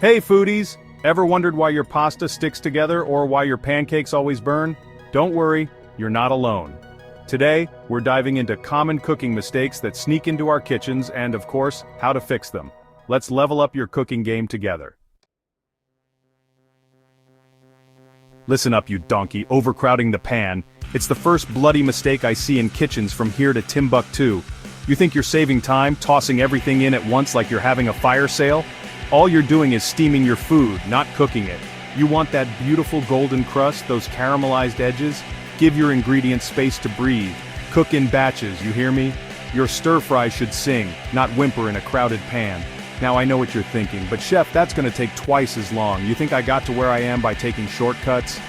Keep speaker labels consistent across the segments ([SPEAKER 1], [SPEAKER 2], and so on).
[SPEAKER 1] Hey foodies! Ever wondered why your pasta sticks together or why your pancakes always burn? Don't worry, you're not alone. Today, we're diving into common cooking mistakes that sneak into our kitchens and, of course, how to fix them. Let's level up your cooking game together. Listen up, you donkey, overcrowding the pan. It's the first bloody mistake I see in kitchens from here to Timbuktu. You think you're saving time, tossing everything in at once like you're having a fire sale? All you're doing is steaming your food, not cooking it. You want that beautiful golden crust, those caramelized edges? Give your ingredients space to breathe. Cook in batches, you hear me? Your stir-fry should sing, not whimper in a crowded pan. Now I know what you're thinking, but chef, that's gonna take twice as long. You think I got to where I am by taking shortcuts?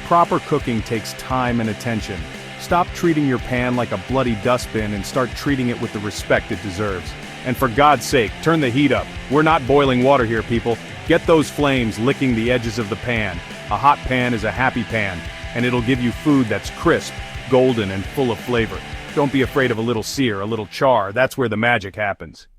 [SPEAKER 1] Proper cooking takes time and attention. Stop treating your pan like a bloody dustbin and start treating it with the respect it deserves. And for God's sake, turn the heat up. We're not boiling water here, people. Get those flames licking the edges of the pan. A hot pan is a happy pan, and it'll give you food that's crisp, golden, and full of flavor. Don't be afraid of a little sear, a little char. That's where the magic happens.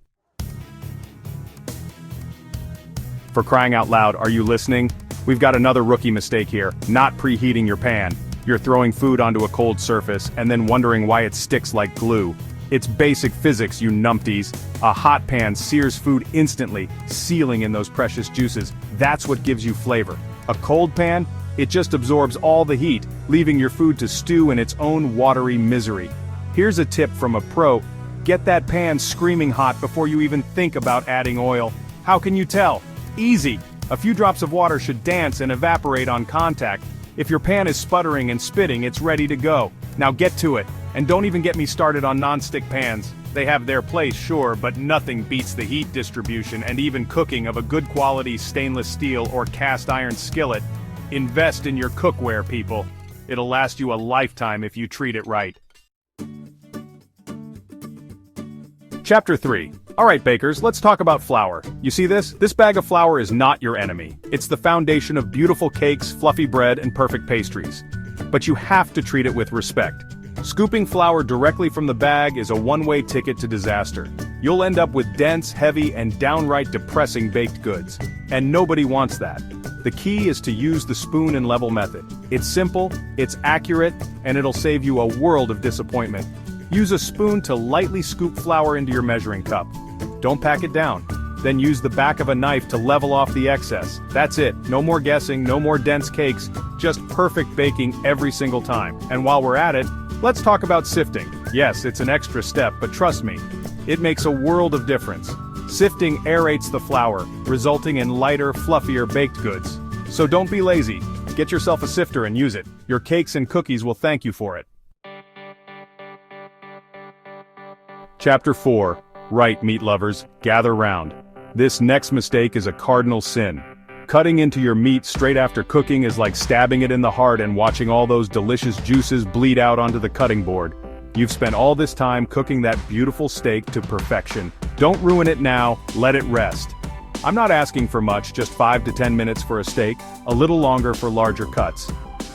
[SPEAKER 1] For crying out loud, are you listening? We've got another rookie mistake here, not preheating your pan. You're throwing food onto a cold surface and then wondering why it sticks like glue. It's basic physics, you numpties. A hot pan sears food instantly, sealing in those precious juices. That's what gives you flavor. A cold pan? It just absorbs all the heat, leaving your food to stew in its own watery misery. Here's a tip from a pro. Get that pan screaming hot before you even think about adding oil. How can you tell? Easy. A few drops of water should dance and evaporate on contact. If your pan is sputtering and spitting, it's ready to go. Now get to it. And don't even get me started on non-stick pans. They have their place, sure, but nothing beats the heat distribution and even cooking of a good quality stainless steel or cast iron skillet. Invest in your cookware, people. It'll last you a lifetime if you treat it right. Chapter 3. Alright bakers, let's talk about flour. You see this? This bag of flour is not your enemy. It's the foundation of beautiful cakes, fluffy bread, and perfect pastries. But you have to treat it with respect. Scooping flour directly from the bag is a one-way ticket to disaster. You'll end up with dense, heavy, and downright depressing baked goods. And nobody wants that. The key is to use the spoon and level method. It's simple, it's accurate, and it'll save you a world of disappointment. Use a spoon to lightly scoop flour into your measuring cup. Don't pack it down. Then use the back of a knife to level off the excess. That's it. No more guessing, no more dense cakes, just perfect baking every single time. And while we're at it, let's talk about sifting. Yes, it's an extra step, but trust me, it makes a world of difference. Sifting aerates the flour, resulting in lighter, fluffier baked goods. So don't be lazy. Get yourself a sifter and use it. Your cakes and cookies will thank you for it. Chapter 4. Right, meat lovers, gather round. This next mistake is a cardinal sin. Cutting into your meat straight after cooking is like stabbing it in the heart and watching all those delicious juices bleed out onto the cutting board. You've spent all this time cooking that beautiful steak to perfection. Don't ruin it now, let it rest. I'm not asking for much, just 5 to 10 minutes for a steak, a little longer for larger cuts.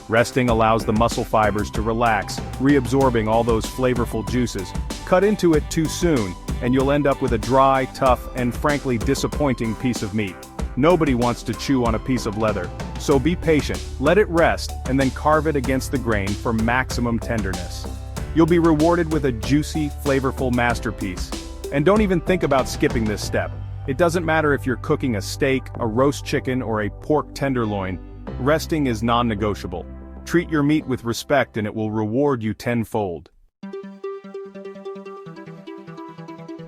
[SPEAKER 1] Resting allows the muscle fibers to relax, reabsorbing all those flavorful juices. Cut into it too soon, and you'll end up with a dry, tough, and frankly disappointing piece of meat. Nobody wants to chew on a piece of leather, so be patient, let it rest, and then carve it against the grain for maximum tenderness. You'll be rewarded with a juicy, flavorful masterpiece. And don't even think about skipping this step. It doesn't matter if you're cooking a steak, a roast chicken, or a pork tenderloin. Resting is non-negotiable. Treat your meat with respect and it will reward you tenfold.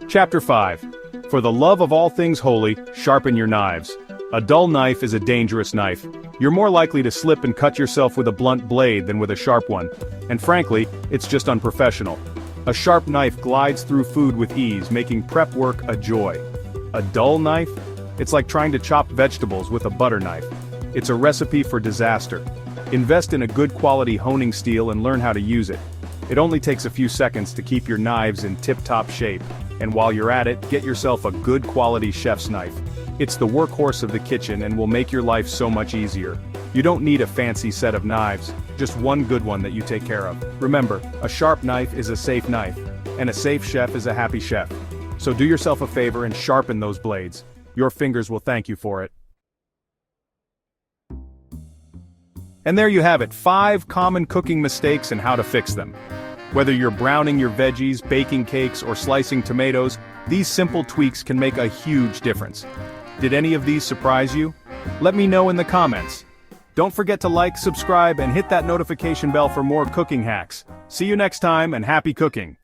[SPEAKER 1] Chapter 5. For the love of all things holy, sharpen your knives. A dull knife is a dangerous knife. You're more likely to slip and cut yourself with a blunt blade than with a sharp one. And frankly, it's just unprofessional. A sharp knife glides through food with ease, making prep work a joy. A dull knife? It's like trying to chop vegetables with a butter knife. It's a recipe for disaster. Invest in a good quality honing steel and learn how to use it. It only takes a few seconds to keep your knives in tip-top shape. And while you're at it, get yourself a good quality chef's knife. It's the workhorse of the kitchen and will make your life so much easier. You don't need a fancy set of knives, just one good one that you take care of. Remember, a sharp knife is a safe knife, and a safe chef is a happy chef. So do yourself a favor and sharpen those blades. Your fingers will thank you for it. And there you have it, 5 common cooking mistakes and how to fix them. Whether you're browning your veggies, baking cakes, or slicing tomatoes, these simple tweaks can make a huge difference. Did any of these surprise you? Let me know in the comments. Don't forget to like, subscribe, and hit that notification bell for more cooking hacks. See you next time, and happy cooking!